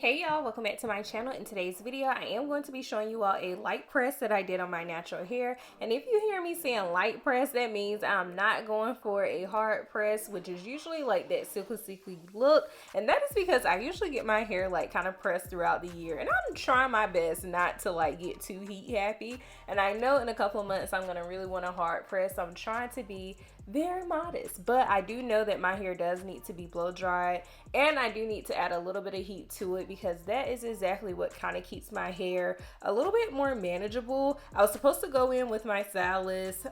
Hey y'all, welcome back to my channel. In today's video, I am going to be showing you all a light press that I did on my natural hair. And if you hear me saying light press, that means I'm not going for a hard press, which is usually like that silky look. And that is because I usually get my hair like kind of pressed throughout the year. And I'm trying my best not to like get too heat happy. And I know in a couple of months I'm going to really want a hard press. So I'm trying to be very modest, but I do know that my hair does need to be blow dried, and I do need to add a little bit of heat to it because that is exactly what kind of keeps my hair a little bit more manageable. I was supposed to go in with my stylist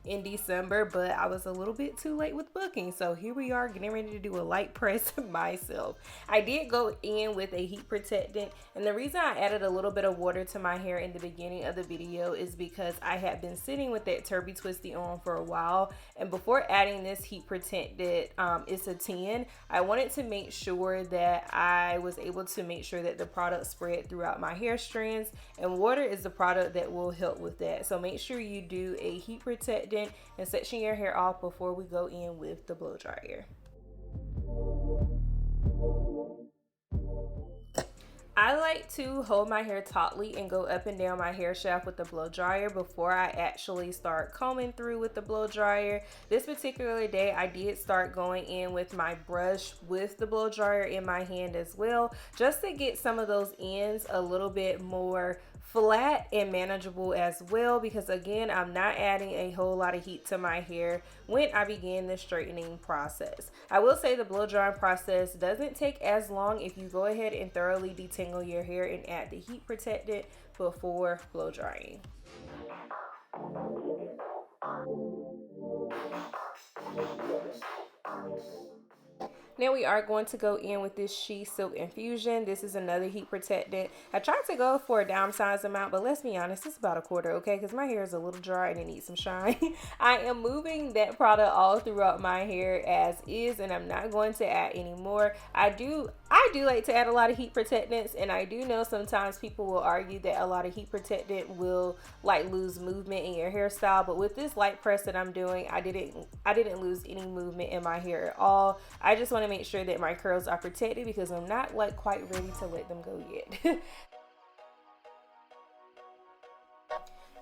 in December, but I was a little bit too late with booking, so here we are getting ready to do a light press myself. I did go in with a heat protectant, and the reason I added a little bit of water to my hair in the beginning of the video is because I had been sitting with that Turby Twisty on for a while, and before adding this heat protectant, it's a 10, I wanted to make sure that I was able to make sure that the product spread throughout my hair strands, and water is the product that will help with that. So make sure you do a heat protectant and section your hair off before we go in with the blow dryer. I like to hold my hair tautly and go up and down my hair shaft with the blow dryer before I actually start combing through with the blow dryer. This particular day I did start going in with my brush with the blow dryer in my hand as well, just to get some of those ends a little bit more flat and manageable as well, because again, I'm not adding a whole lot of heat to my hair when I begin the straightening process. I will say the blow drying process doesn't take as long if you go ahead and thoroughly detangle your hair and add the heat protectant before blow drying. Now we are going to go in with this She Silk Infusion. This is another heat protectant. I tried to go for a dime size amount, but let's be honest, it's about a quarter, okay? Because my hair is a little dry and it needs some shine. I am moving that product all throughout my hair as is, and I'm not going to add any more. I do like to add a lot of heat protectants, and I do know sometimes people will argue that a lot of heat protectant will like lose movement in your hairstyle, but with this light press that I'm doing, I didn't lose any movement in my hair at all. I just want to make sure that my curls are protected because I'm not like quite ready to let them go yet.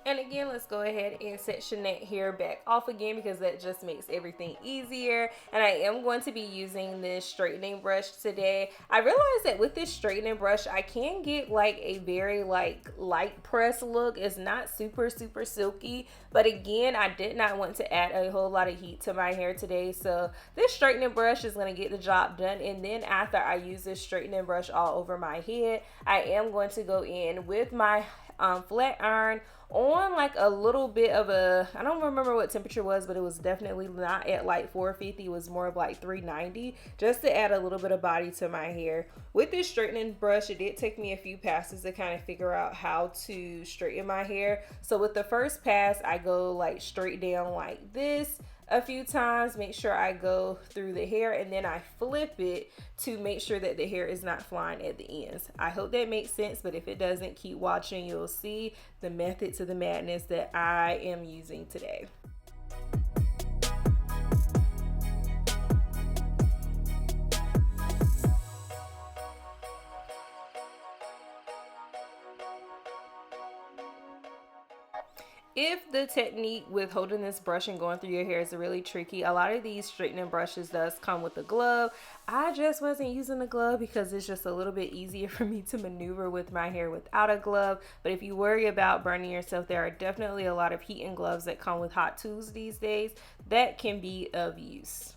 And again, let's go ahead and section that hair back off again because that just makes everything easier. And I am going to be using this straightening brush today. I realized that with this straightening brush, I can get like a very like light press look. It's not super silky, but again, I did not want to add a whole lot of heat to my hair today. So this straightening brush is going to get the job done. And then after I use this straightening brush all over my head, I am going to go in with my flat iron on like a little bit of a, I don't remember what temperature was, but it was definitely not at like 450. It was more of like 390, just to add a little bit of body to my hair. With this straightening brush, it did take me a few passes to kind of figure out how to straighten my hair. So with the first pass, I go like straight down like this a few times, make sure I go through the hair, and then I flip it to make sure that the hair is not flying at the ends. I hope that makes sense, but if it doesn't, keep watching. You'll see the method to the madness that I am using today. If the technique with holding this brush and going through your hair is really tricky, a lot of these straightening brushes does come with a glove. I just wasn't using the glove because it's just a little bit easier for me to maneuver with my hair without a glove. But if you worry about burning yourself, there are definitely a lot of heating gloves that come with hot tools these days that can be of use.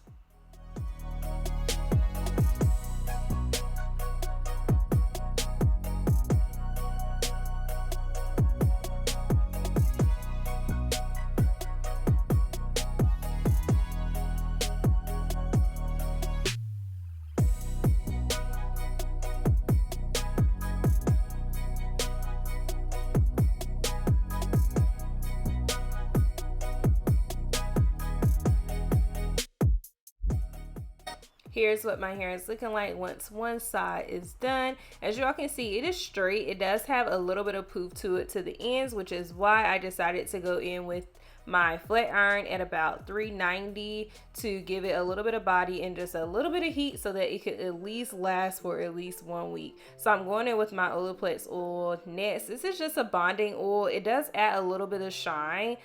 Here's what my hair is looking like once one side is done. As y'all can see, it is straight. It does have a little bit of poof to it to the ends, which is why I decided to go in with my flat iron at about 390 to give it a little bit of body and just a little bit of heat so that it could at least last for at least 1 week. So I'm going in with my Olaplex oil next. This is just a bonding oil. It does add a little bit of shine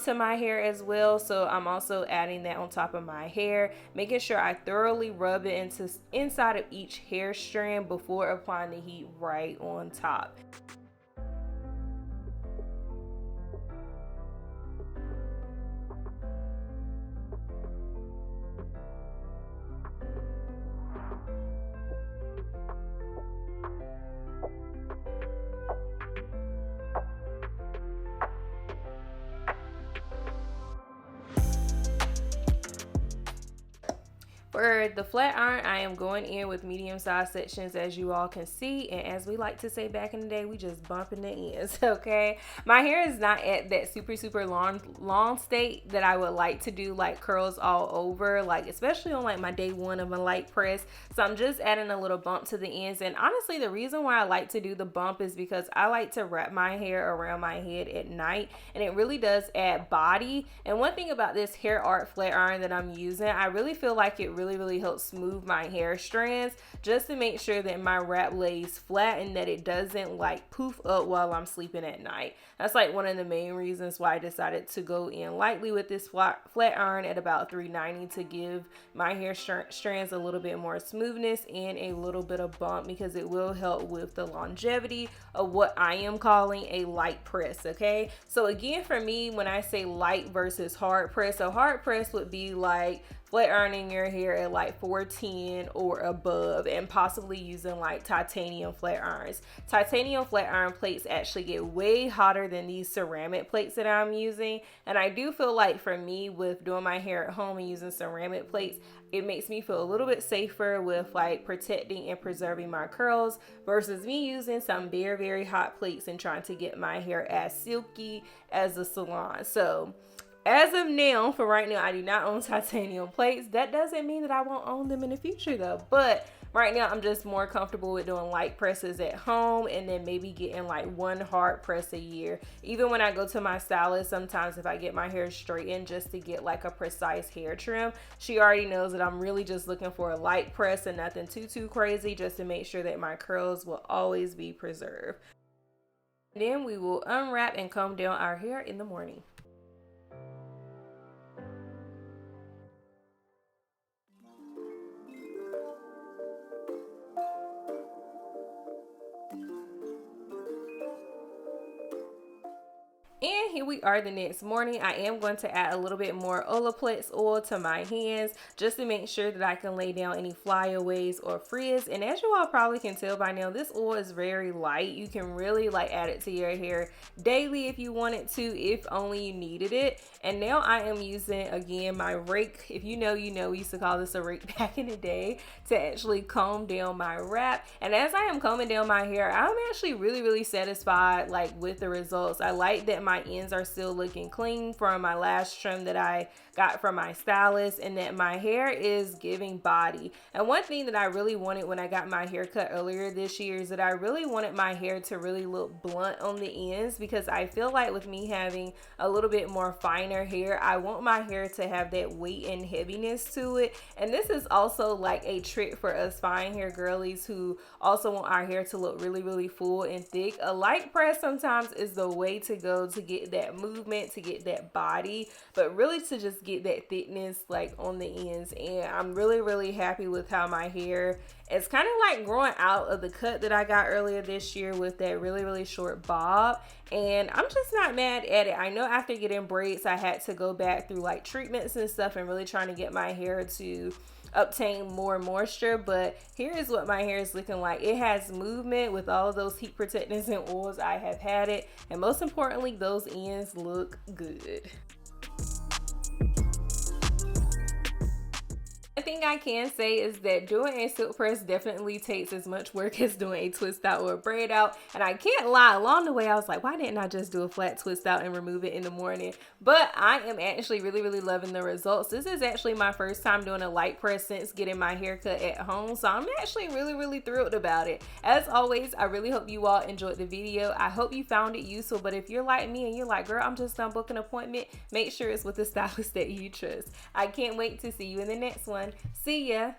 to my hair as well, so I'm also adding that on top of my hair, making sure I thoroughly rub it inside of each hair strand before applying the heat right on top. For the flat iron, I am going in with medium size sections, as you all can see, and as we like to say back in the day, we just bumping the ends. Okay, my hair is not at that super long state that I would like to do like curls all over, like especially on like my day one of a light press. So I'm just adding a little bump to the ends, and honestly the reason why I like to do the bump is because I like to wrap my hair around my head at night, and it really does add body. And one thing about this hair art flat iron that I'm using, I really feel like it really helps smooth my hair strands, just to make sure that my wrap lays flat and that it doesn't like poof up while I'm sleeping at night. That's like one of the main reasons why I decided to go in lightly with this flat iron at about 390 to give my hair strands a little bit more smoothness and a little bit of bump, because it will help with the longevity of what I am calling a light press. Okay, so again, for me, when I say light versus hard press, a hard press would be like flat ironing your hair at like 410 or above, and possibly using like titanium flat irons. Titanium flat iron plates actually get way hotter than these ceramic plates that I'm using, and I do feel like for me, with doing my hair at home and using ceramic plates, it makes me feel a little bit safer with like protecting and preserving my curls versus me using some very hot plates and trying to get my hair as silky as the salon. So as of now, for right now, I do not own titanium plates. That doesn't mean that I won't own them in the future though. But right now, I'm just more comfortable with doing light presses at home, and then maybe getting like one hard press a year. Even when I go to my stylist, sometimes if I get my hair straightened just to get like a precise hair trim, she already knows that I'm really just looking for a light press and nothing too crazy, just to make sure that my curls will always be preserved. Then we will unwrap and comb down our hair in the morning. And here we are the next morning. I am going to add a little bit more Olaplex oil to my hands just to make sure that I can lay down any flyaways or frizz. And as you all probably can tell by now, this oil is very light. You can really like add it to your hair daily if you wanted to, if only you needed it. And now I am using, again, my rake. If you know, you know, we used to call this a rake back in the day, to actually comb down my wrap. And as I am combing down my hair, I'm actually really satisfied like with the results. I like that my ends are still looking clean from my last trim that I got from my stylist, and that my hair is giving body. And one thing that I really wanted when I got my hair cut earlier this year is that I really wanted my hair to really look blunt on the ends, because I feel like with me having a little bit more finer hair, I want my hair to have that weight and heaviness to it. And this is also like a trick for us fine hair girlies who also want our hair to look really full and thick. A light press sometimes is the way to go to get that movement, to get that body, but really to just get that thickness like on the ends. And I'm really happy with how my hair is kind of like growing out of the cut that I got earlier this year with that really short bob. And I'm just not mad at it. I know after getting braids, I had to go back through like treatments and stuff and really trying to get my hair to obtain more moisture, but here is what my hair is looking like. It has movement with all of those heat protectants and oils. I have had it, and most importantly, those ends look good. thing I can say is that doing a silk press definitely takes as much work as doing a twist out or a braid out. And I can't lie, along the way I was like, why didn't I just do a flat twist out and remove it in the morning? But I am actually really loving the results. This is actually my first time doing a light press since getting my haircut at home, so I'm actually really thrilled about it. As always, I really hope you all enjoyed the video. I hope you found it useful, but if you're like me and you're like, girl, I'm just gonna book an appointment, make sure it's with a stylist that you trust. I can't wait to see you in the next one. See ya.